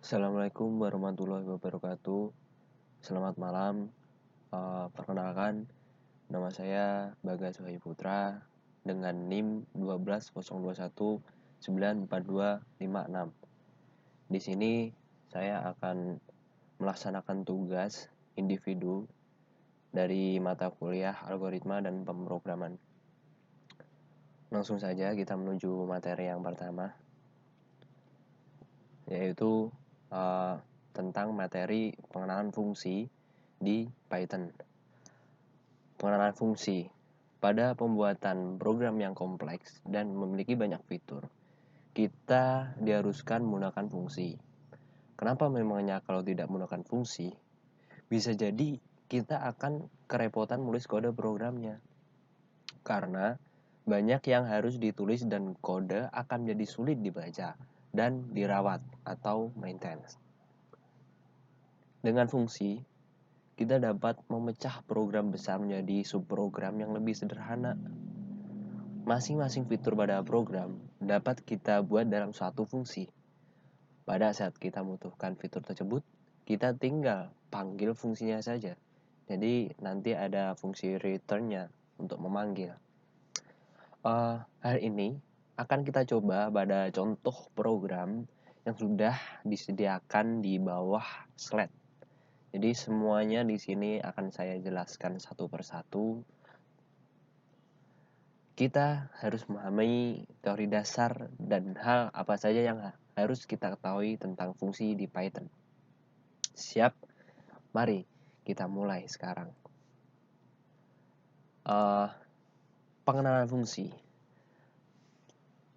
Assalamualaikum warahmatullahi wabarakatuh. Selamat malam. Perkenalkan, nama saya Bagas Wahyu Putra dengan NIM 12021942556. Di sini saya akan melaksanakan tugas individu dari mata kuliah algoritma dan pemrograman. Langsung saja kita menuju materi yang pertama, yaitu tentang materi pengenalan fungsi di Python. Pengenalan fungsi. Pada pembuatan program yang kompleks dan memiliki banyak fitur, kita diharuskan menggunakan fungsi. Kenapa memangnya kalau tidak menggunakan fungsi? Bisa jadi kita akan kerepotan menulis kode programnya. Karena banyak yang harus ditulis dan kode akan menjadi sulit dibaca dan dirawat atau maintenance. Dengan fungsi, kita dapat memecah program besar menjadi subprogram yang lebih sederhana. Masing-masing fitur pada program dapat kita buat dalam suatu fungsi. Pada saat kita membutuhkan fitur tersebut, kita tinggal panggil fungsinya saja. Jadi nanti ada fungsi return-nya untuk memanggil. Hal ini akan kita coba pada contoh program yang sudah disediakan di bawah slide. Jadi semuanya di sini akan saya jelaskan satu persatu. Kita harus memahami teori dasar dan hal apa saja yang harus kita ketahui tentang fungsi di Python. Siap? Mari kita mulai sekarang. Pengenalan fungsi.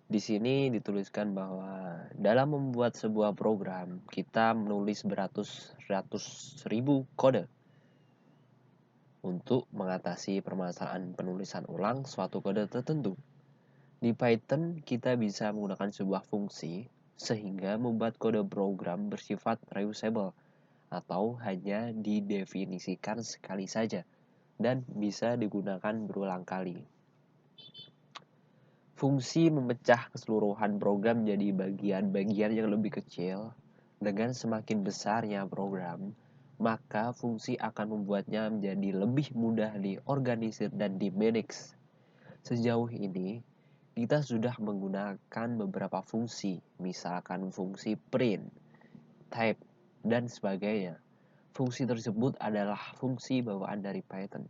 Di sini dituliskan bahwa dalam membuat sebuah program, kita menulis beratus ribu kode untuk mengatasi permasalahan penulisan ulang suatu kode tertentu. Di Python, kita bisa menggunakan sebuah fungsi sehingga membuat kode program bersifat reusable atau hanya didefinisikan sekali saja dan bisa digunakan berulang kali. Fungsi memecah keseluruhan program jadi bagian-bagian yang lebih kecil. Dengan semakin besarnya program, maka fungsi akan membuatnya menjadi lebih mudah diorganisir dan dimanage. Sejauh ini, kita sudah menggunakan beberapa fungsi, misalkan fungsi print, type, dan sebagainya. Fungsi tersebut adalah fungsi bawaan dari Python.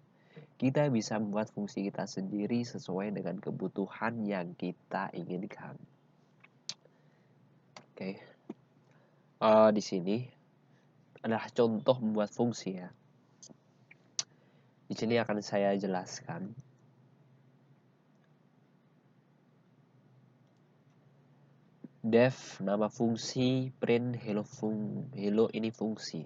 Kita bisa membuat fungsi kita sendiri sesuai dengan kebutuhan yang kita inginkan. Oke. Di sini adalah contoh membuat fungsi ya. Di sini akan saya jelaskan. Def nama fungsi, print hello ini fungsi.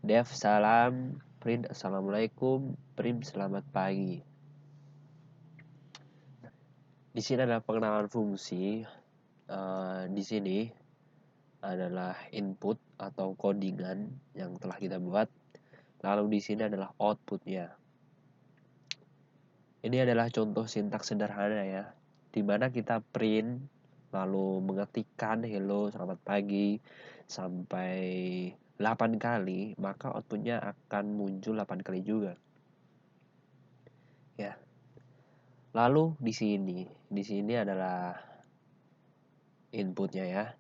Def salam, print assalamualaikum, print selamat pagi. Di sini adalah pengenalan fungsi. Di sini adalah input atau codingan yang telah kita buat. Lalu di sini adalah outputnya. Ini adalah contoh sintaks sederhana ya, di mana kita print lalu mengetikkan hello selamat pagi sampai 8 kali, maka outputnya akan muncul 8 kali juga. Ya. Lalu di sini adalah inputnya ya.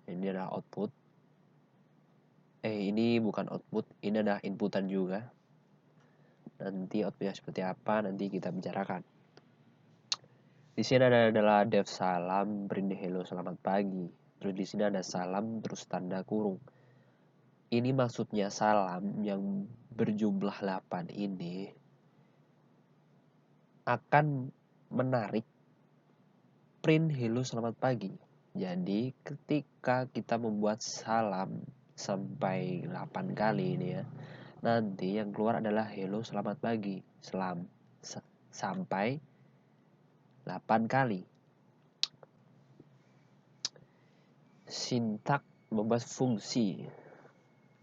Ini adalah output. Ini bukan output, ini adalah inputan juga. Nanti outputnya seperti apa nanti kita bicarakan. Di sini adalah def salam, print hello selamat pagi. Terus di sini ada salam terus tanda kurung. Ini maksudnya salam yang berjumlah 8 ini akan menarik print hello selamat pagi. Jadi ketika kita membuat salam sampai 8 kali ini ya, nanti yang keluar adalah hello selamat pagi sampai 8 kali. Sintak membuat fungsi.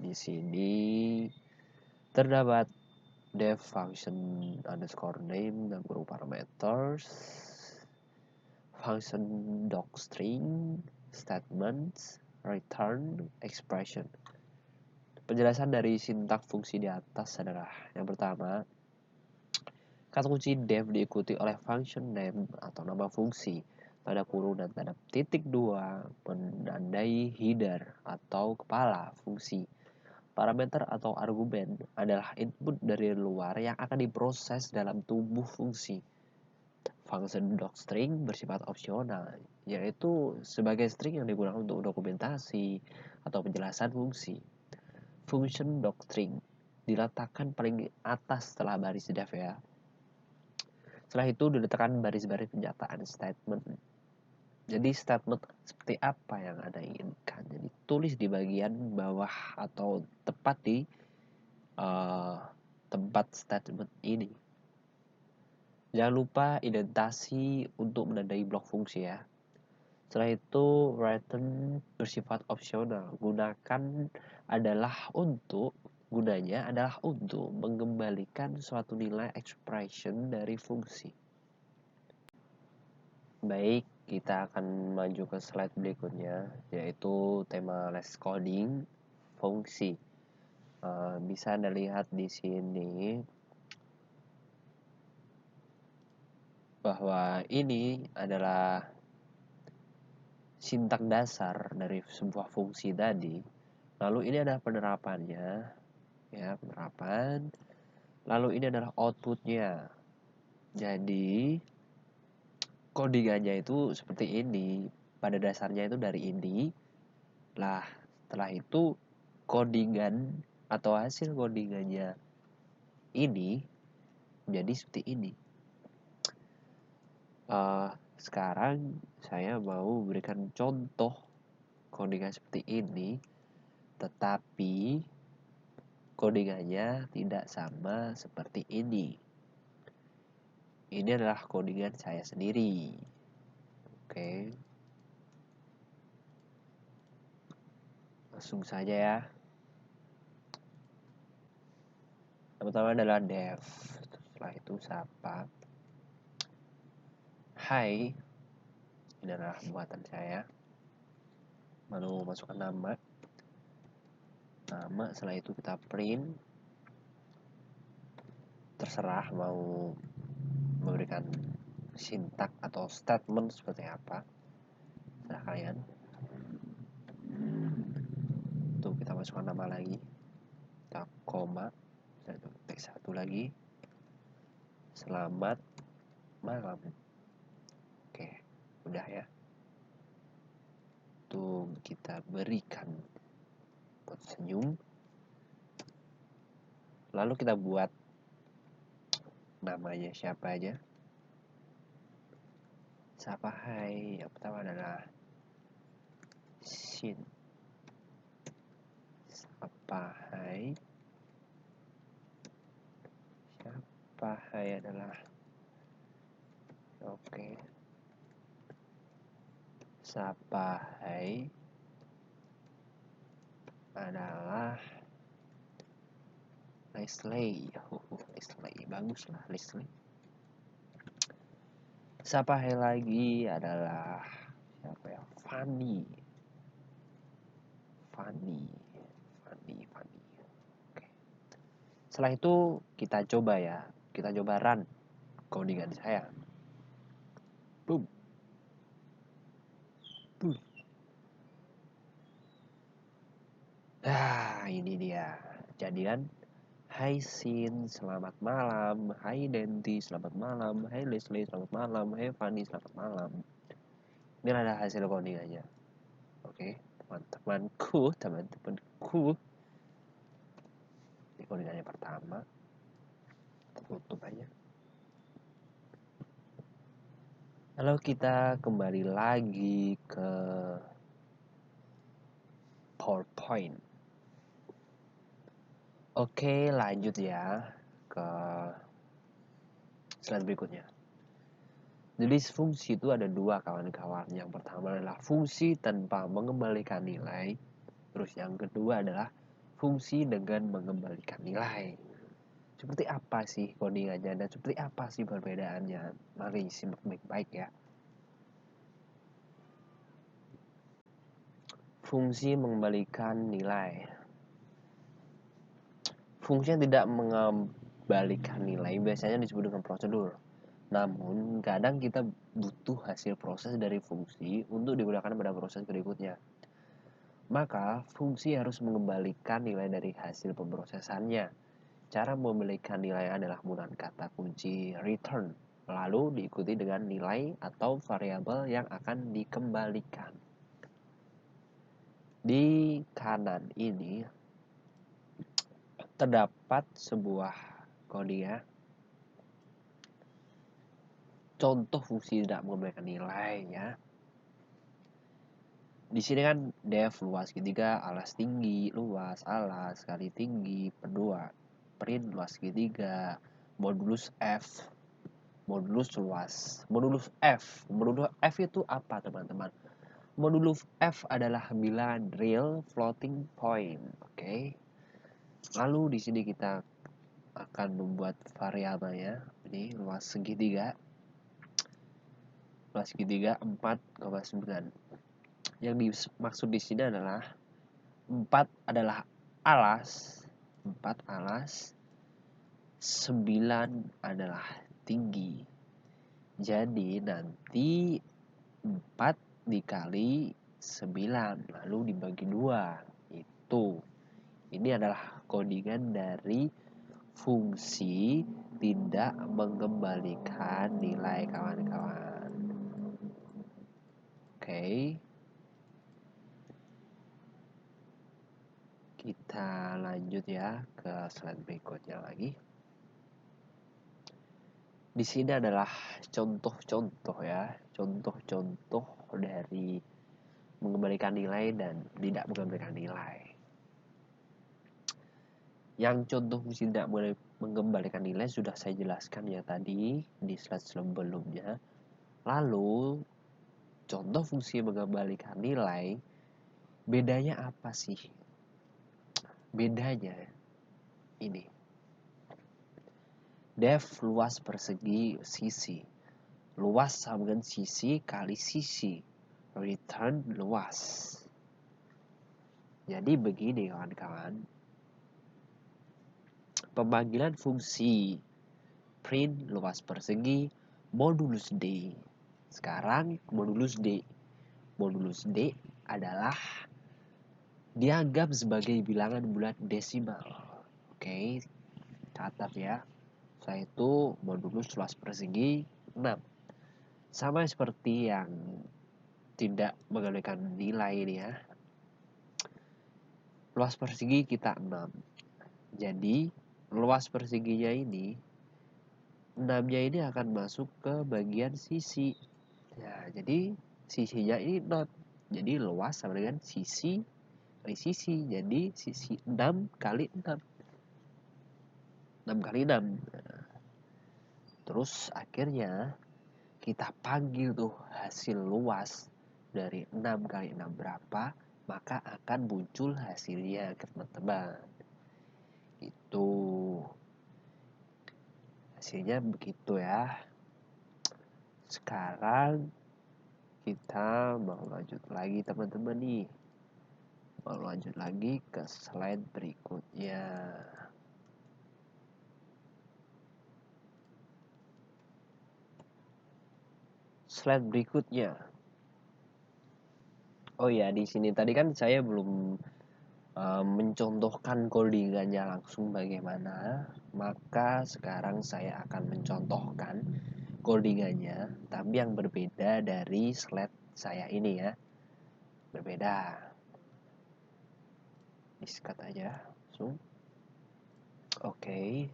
Di sini terdapat def function underscore name dan group parameters, function docstring, statements, return, expression. Penjelasan dari sintak fungsi di atas adalah yang pertama, kata kunci def diikuti oleh function name atau nama fungsi, tanda kurung dan tanda titik dua menandai header atau kepala fungsi. Parameter atau argumen adalah input dari luar yang akan diproses dalam tubuh fungsi. Function docstring bersifat opsional, yaitu sebagai string yang digunakan untuk dokumentasi atau penjelasan fungsi. Function docstring diletakkan paling atas setelah baris def ya. Setelah itu diletakkan baris-baris penyataan statement. Jadi statement seperti apa yang Anda inginkan. Jadi tulis di bagian bawah atau tepat di tempat statement ini. Jangan lupa indentasi untuk menandai blok fungsi ya. Setelah itu return bersifat opsional. Gunanya adalah untuk mengembalikan suatu nilai expression dari fungsi. Baik, kita akan maju ke slide berikutnya, yaitu tema les coding fungsi. Bisa Anda lihat di sini bahwa ini adalah sintak dasar dari sebuah fungsi tadi. Lalu ini adalah penerapannya, ya penerapan. Lalu ini adalah outputnya. Jadi codingannya itu seperti ini. Pada dasarnya itu dari ini. Lah, setelah itu codingan atau hasil codingannya ini menjadi seperti ini. Sekarang saya mau berikan contoh codingan seperti ini, tetapi codingannya tidak sama seperti ini. Ini adalah codingan saya sendiri. Oke. Langsung saja ya. Yang pertama adalah def. Setelah itu sapa. Hai. Ini adalah buatan saya. Lalu masukkan nama. Setelah itu kita print. Terserah mau memberikan sintak atau statement seperti apa. Terserah kalian. Tuh kita masukkan nama lagi. Kita koma. Setelah itu teks satu lagi. Selamat malam. Oke, udah ya. Tuh kita berikan buat senyum. Lalu kita buat namanya siapa aja. Sapa hai. Yang pertama adalah Shin. Sapa hai. Sapa hai adalah oke. Sapa hai adalah Leslie. Leslie bagus lah Leslie. Sapa hai lagi adalah siapa ya? Fanny. Oke. Setelah itu kita coba ya. Kita coba run codingan saya. Boom. Nah, ini dia. Jadi kan, hai Sin, selamat malam. Hai Denti, selamat malam. Hai Leslie, selamat malam. Hai Fanny, selamat malam. Ini adalah hasil codingannya. Oke, teman-temanku. Ini codingannya pertama. Tutup aja. Lalu kita kembali lagi ke PowerPoint. Oke, lanjut ya ke slide berikutnya. Jadi fungsi itu ada dua kawan-kawan. Yang pertama adalah fungsi tanpa mengembalikan nilai. Terus yang kedua adalah fungsi dengan mengembalikan nilai. Seperti apa sih codingannya dan seperti apa sih perbedaannya? Mari simak baik-baik ya. Fungsi mengembalikan nilai. Fungsi yang tidak mengembalikan nilai biasanya disebut dengan prosedur. Namun, kadang kita butuh hasil proses dari fungsi untuk digunakan pada proses berikutnya. Maka, fungsi harus mengembalikan nilai dari hasil pemrosesannya. Cara mengembalikan nilai adalah menggunakan kata kunci return, lalu diikuti dengan nilai atau variabel yang akan dikembalikan. Di kanan ini terdapat sebuah kode ya. Contoh fungsi tidak mengembalikan nilai ya. Di sini kan def luas segitiga, alas tinggi, luas, alas kali tinggi, per 2, print luas segitiga, modulus F, modulus luas, modulus F. Modulus F itu apa teman-teman? Modulus F adalah bilangan real floating point, oke. Lalu di sini kita akan membuat variabelnya. Ini luas segitiga 4,9. Yang dimaksud di sini adalah 4 adalah alas, 9 adalah tinggi. Jadi nanti 4 dikali 9 lalu dibagi 2. Itu. Ini adalah kodingan dari fungsi tidak mengembalikan nilai kawan-kawan. Oke. Kita lanjut ya ke slide berikutnya lagi. Di sini adalah contoh-contoh ya, contoh-contoh dari mengembalikan nilai dan tidak mengembalikan nilai. Yang contoh fungsi tidak mengembalikan nilai sudah saya jelaskan ya tadi di slide sebelumnya. Lalu contoh fungsi mengembalikan nilai, bedanya apa sih? Bedanya ini. Def luas persegi sisi. Luas sama dengan sisi kali sisi. Return luas. Jadi begini kawan-kawan. Pemanggilan fungsi print luas persegi modulus D. Sekarang modulus D. Modulus D adalah dianggap sebagai bilangan bulat desimal. Oke, catat ya. Setelah itu modulus luas persegi 6. Sama seperti yang tidak menggunakan nilai ini ya. Luas persegi kita 6. Jadi luas perseginya ini 6-nya ini akan masuk ke bagian sisi. Nah, jadi sisinya ini 0. Jadi luas sama dengan sisi kali sisi. Jadi sisi 6 kali 6. 6 kali 6. Terus akhirnya kita panggil tuh hasil luas dari 6 kali 6 berapa, maka akan muncul hasilnya teman-teman. Itu hasilnya begitu ya. Sekarang kita mau lanjut lagi teman-teman nih. Mau lanjut lagi ke slide berikutnya. Slide berikutnya. Oh ya, di sini tadi kan saya belum mencontohkan codingannya langsung bagaimana. Maka sekarang saya akan mencontohkan codingannya, tapi yang berbeda dari slide saya ini ya. Berbeda. Diskat aja langsung. Oke.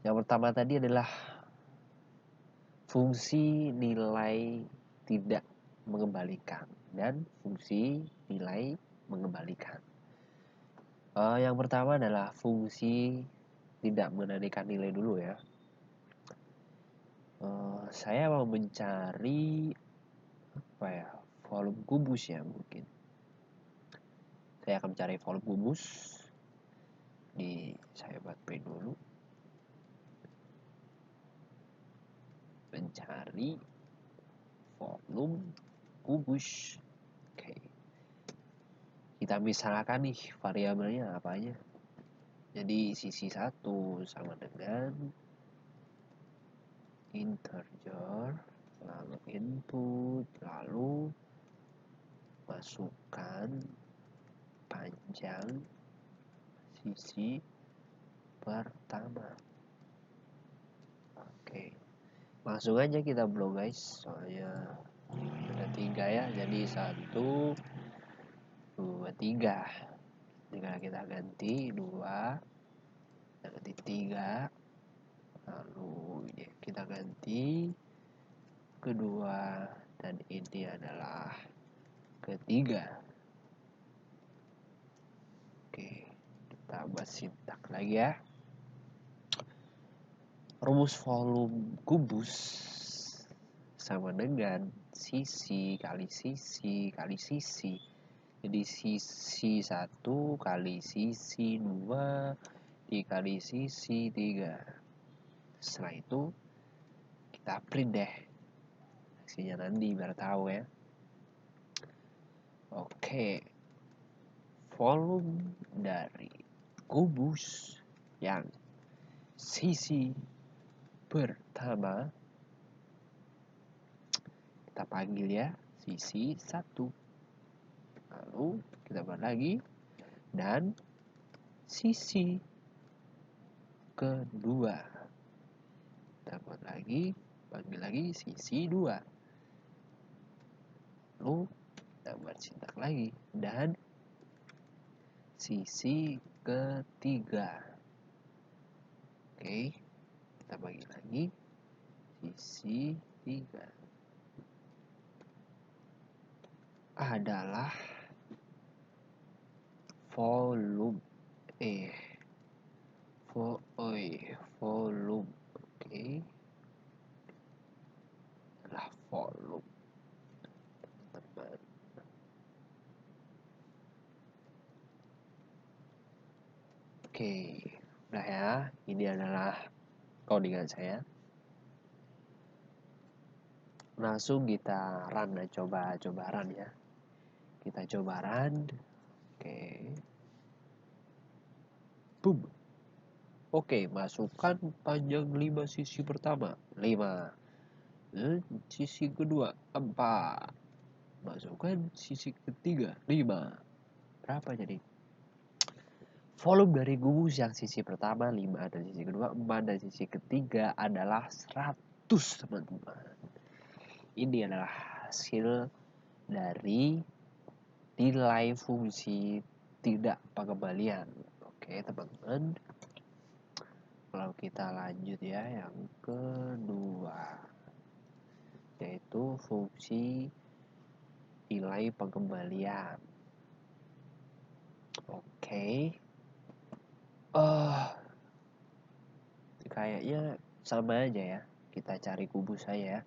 Yang pertama tadi adalah fungsi nilai tidak mengembalikan dan fungsi nilai mengembalikan. Yang pertama adalah fungsi tidak mengembalikan nilai dulu ya. Saya mau mencari apa ya, volume kubus ya mungkin. Saya akan mencari volume kubus. Saya buat print dulu. Mencari volume kubus. Oke. Kita misalkan nih variabelnya apanya. Jadi sisi 1 sama dengan integer, lalu input, lalu masukkan panjang sisi pertama. Oke, langsung aja kita blow guys, soalnya ada 3 ya, jadi 1 2 3. Tinggal kita ganti 2, kita ganti 3, lalu kita ganti kedua, dan ini adalah ketiga. Oke, kita buat sintak lagi ya. Rumus volume kubus sama dengan sisi kali sisi kali sisi. Jadi sisi 1 kali sisi 2 dikali sisi 3. Setelah itu kita print deh hasilnya nanti biar tahu ya. Oke, volume dari kubus yang sisi pertama kita panggil ya sisi 1. Lalu kita buat lagi, dan sisi kedua kita buat lagi, panggil lagi sisi 2. Lalu kita buat sintak lagi, dan sisi ketiga. Oke, kita bagi lagi sisi 3 adalah volume volume. Oke, adalah volume teman-teman. Oke, udah ya, ini adalah codingan saya. Langsung kita run, coba run ya. Kita coba run. Oke, boom. Oke, masukkan panjang 5 sisi pertama 5, sisi kedua 4, masukkan sisi ketiga 5. Berapa jadi? Volume dari kubus yang sisi pertama 5 dan sisi kedua 4 dan sisi ketiga adalah 100 teman-teman. Ini adalah hasil dari nilai fungsi tidak pengembalian. Oke teman-teman, kalau kita lanjut ya yang kedua, yaitu fungsi nilai pengembalian. Oke, kayaknya sama aja ya, kita cari kubus saya,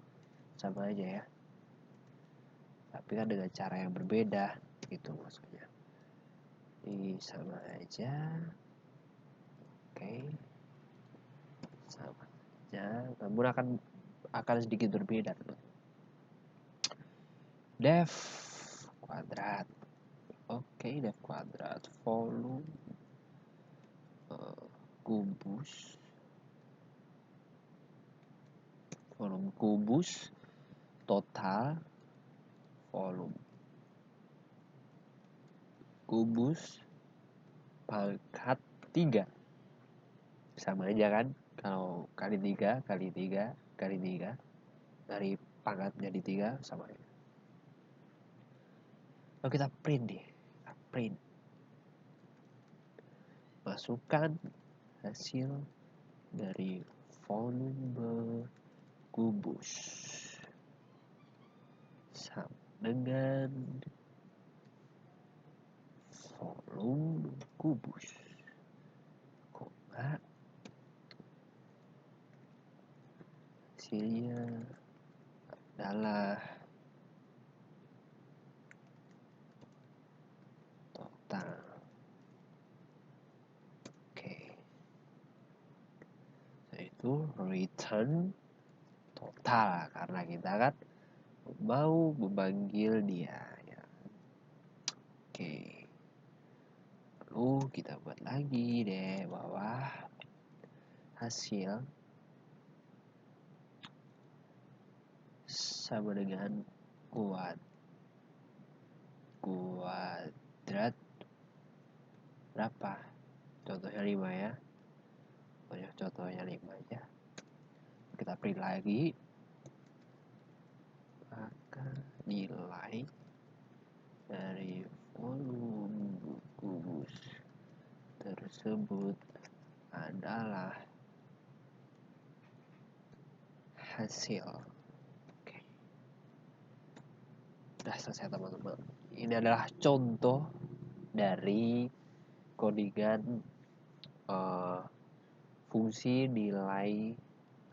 sama aja ya, tapi kan dengan cara yang berbeda gitu maksudnya. Ini sama aja. Oke, sama aja, namun akan sedikit berbeda teman. Def kuadrat. Oke, def kuadrat volume kubus, volume kubus total volume kubus pangkat 3. Sama aja kan, kalau kali 3 kali 3 kali 3 dari pangkat jadi 3 sama aja. Lalu kita print deh, print, masukkan hasil dari volume kubus sama dengan volume kubus, koma, hasilnya adalah total. Oke, yaitu return total karena kita kan mau memanggil dia ya. Oke, Lalu kita buat lagi deh bawah hasil sama dengan kuadrat berapa? Contohnya 5 ya. Contohnya 5 aja. Kita print lagi. Maka nilai dari volume kubus tersebut adalah hasil. Oke. Sudah selesai teman-teman. Ini adalah contoh dari codingan fungsi nilai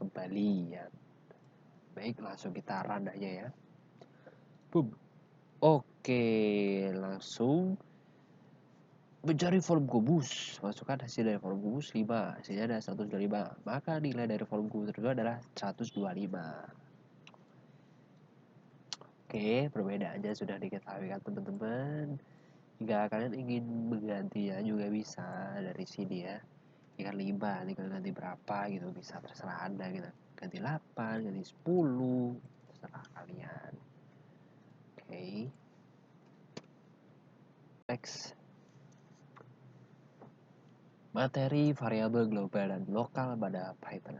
kembalian. Baik, langsung kita run aja ya. Boom. Oke, langsung mencari volume kubus. Masukkan hasil dari volume kubus 5. Hasilnya ada 125. Maka nilai dari volume kubus tersebut adalah 125. Oke, perbedaannya sudah diketahui kan teman-teman. Jika kalian ingin menggantinya juga bisa dari sini ya. Ini kan 5, tinggal ganti berapa gitu, bisa terserah Anda gitu. Ganti 8, ganti 10, terserah kalian. Oke. Next. Materi variabel global dan lokal pada Python.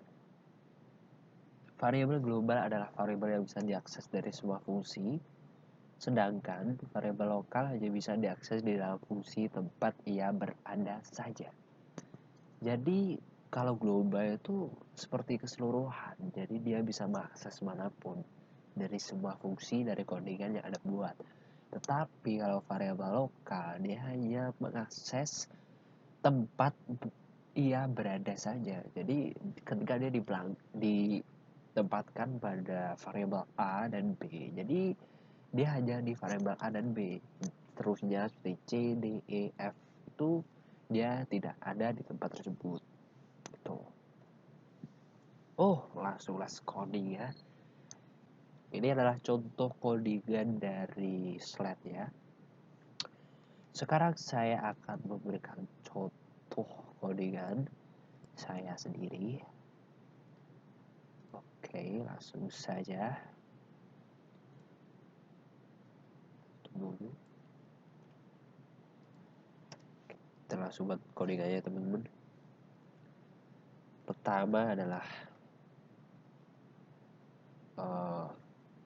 Variabel global adalah variabel yang bisa diakses dari semua fungsi, sedangkan variabel lokal hanya bisa diakses di dalam fungsi tempat ia berada saja. Jadi kalau global itu seperti keseluruhan, jadi dia bisa mengakses manapun dari semua fungsi dari codingan yang Anda buat. Tetapi kalau variabel lokal, dia hanya mengakses tempat ia berada saja. Jadi ketika dia ditempatkan pada variabel A dan B, jadi dia hanya di variabel A dan B. Terusnya seperti C, D, E, F itu dia tidak ada di tempat tersebut. Gitu. Oh, langsung let's coding ya. Ini adalah contoh codingan dari slide ya. Sekarang saya akan memberikan contoh codingan saya sendiri. Oke, langsung saja. Tunggu. Kita langsung buat codingannya teman-teman. Pertama adalah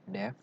def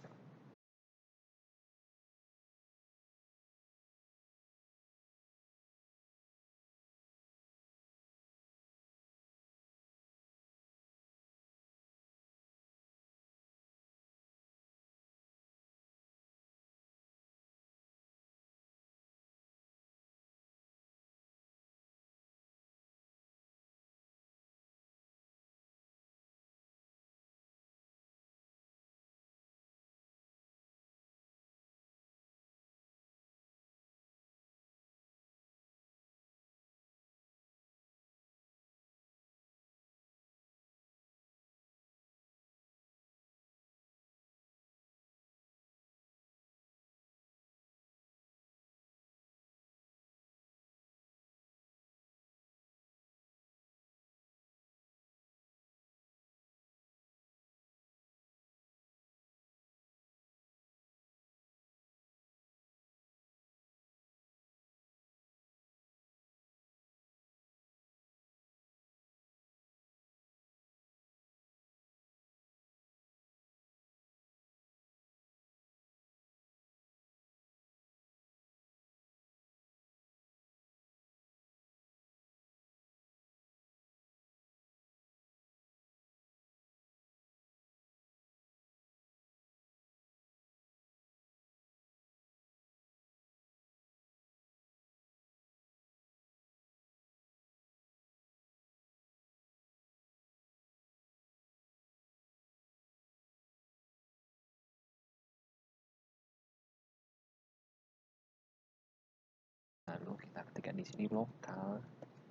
lalu kita ketikkan di sini lokal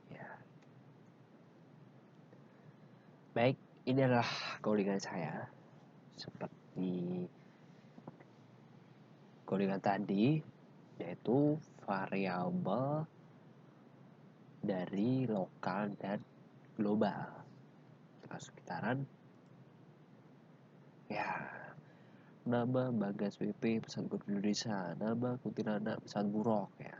ya. Baik, ini adalah codingan saya seperti codingan tadi, yaitu variabel dari lokal dan global. Sekitaran ya, nama Bagas PP Pesawat Guru Indonesia, nama Kuntilanak Pesawat Buruk ya.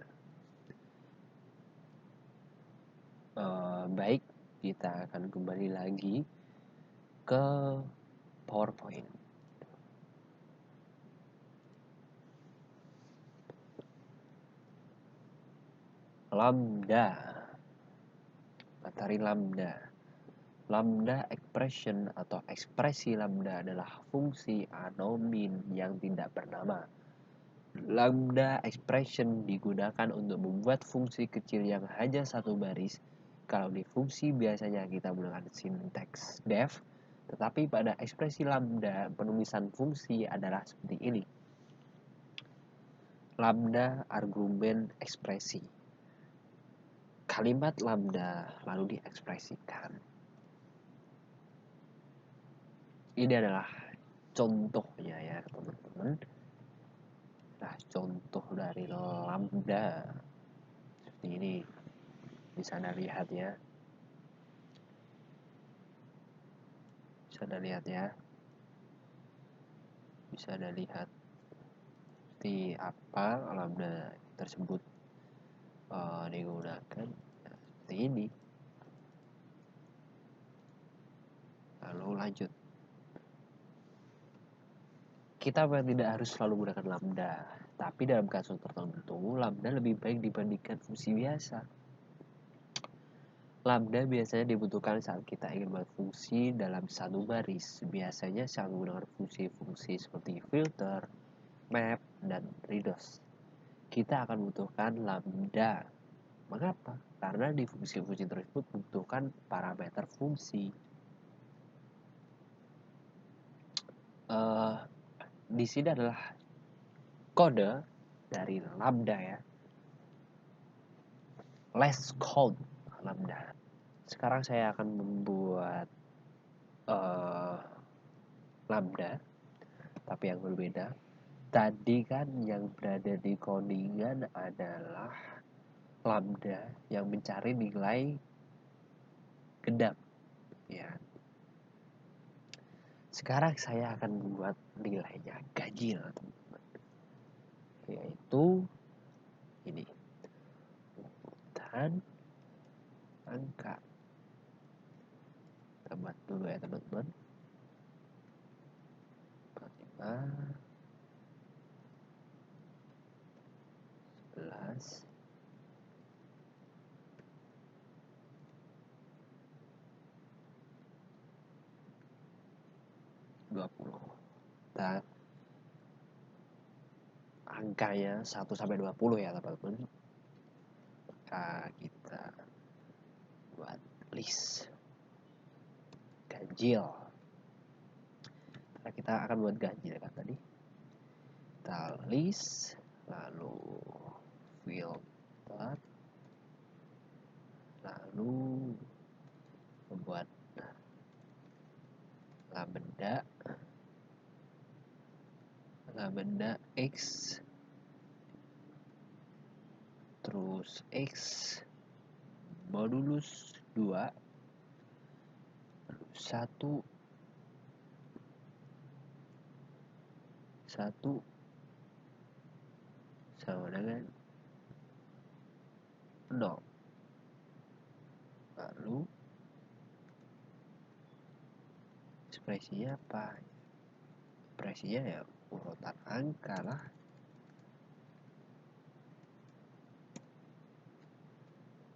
Baik, kita akan kembali lagi ke PowerPoint. Lambda, materi lambda. Lambda expression atau ekspresi lambda adalah fungsi anonim yang tidak bernama. Lambda expression digunakan untuk membuat fungsi kecil yang hanya satu baris. Kalau di fungsi biasanya kita menggunakan sinteks def, tetapi pada ekspresi lambda penulisan fungsi adalah seperti ini. Lambda argumen ekspresi. Kalimat lambda lalu diekspresikan. Ini adalah contohnya ya teman-teman. Nah, contoh dari lambda seperti ini. Bisa Anda lihat ya. Bisa Anda lihat seperti apa lambda tersebut digunakan seperti ini. Lalu lanjut. Kita tidak harus selalu menggunakan lambda, tapi dalam kasus tertentu lambda lebih baik dibandingkan fungsi biasa. Lambda biasanya dibutuhkan saat kita ingin membuat fungsi dalam satu baris. Biasanya saat menggunakan fungsi-fungsi seperti filter, map, dan redos. Kita akan membutuhkan lambda. Mengapa? Karena di fungsi-fungsi tersebut membutuhkan parameter fungsi. Di sini adalah kode dari lambda ya. Let's code lambda. Sekarang saya akan membuat lambda, tapi yang berbeda. Tadi kan yang berada di codingan adalah lambda yang mencari nilai genap ya. Sekarang saya akan membuat nilainya ganjil, teman-teman. Yaitu ini. Dan angka. Tambah dulu ya, teman-teman. 45 11 20. Dan angkanya 1 sampai 20 ya, teman-teman. Maka kita buat list ganjil. Nah, kita akan buat ganjil kan tadi. Kita list, lalu filter, lalu membuat lambda x, terus x modulus 2 1 sama dengan 0. Lalu ekspresinya apa? Ekspresinya ya urutan angka lah.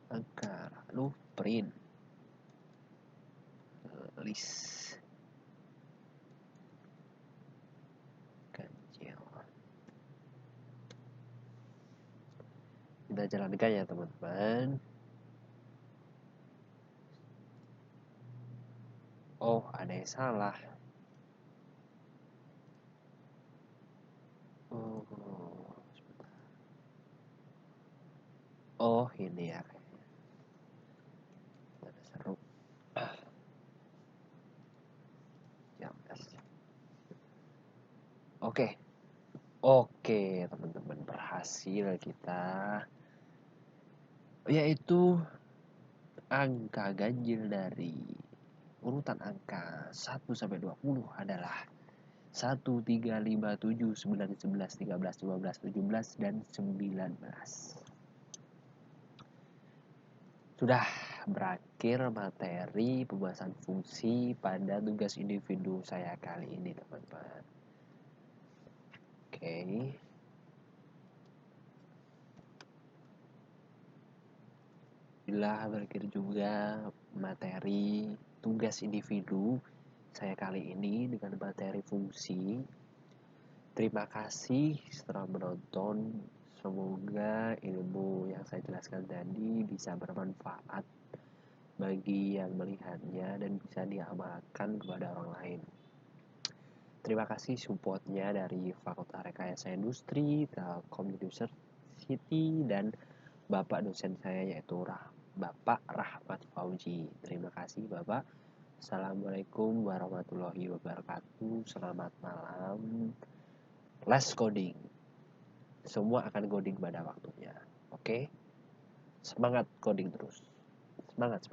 Angka, lalu print list ganjil. Kita jalankan ya, teman-teman. Oh, ada yang salah. Oh, ini ya. Seru. Oke, teman-teman, berhasil kita. Yaitu Angka ganjil dari urutan angka 1 sampai 20 adalah 1, 3, 5, 7, 9, 11, 13, 15, 17, dan 19. Sudah berakhir materi pembahasan fungsi pada tugas individu saya kali ini, teman-teman. Oke. Bila berakhir juga materi tugas individu saya kali ini dengan materi fungsi. Terima kasih setelah menonton. Semoga ilmu yang saya jelaskan tadi bisa bermanfaat bagi yang melihatnya dan bisa diamalkan kepada orang lain. Terima kasih supportnya dari Fakultas Rekayasa Industri, Telkom University, dan Bapak dosen saya yaitu Bapak Rahmat Fauzi. Terima kasih Bapak. Assalamualaikum warahmatullahi wabarakatuh. Selamat malam. Let's coding. Semua akan coding pada waktunya. Oke? Semangat coding terus. Semangat.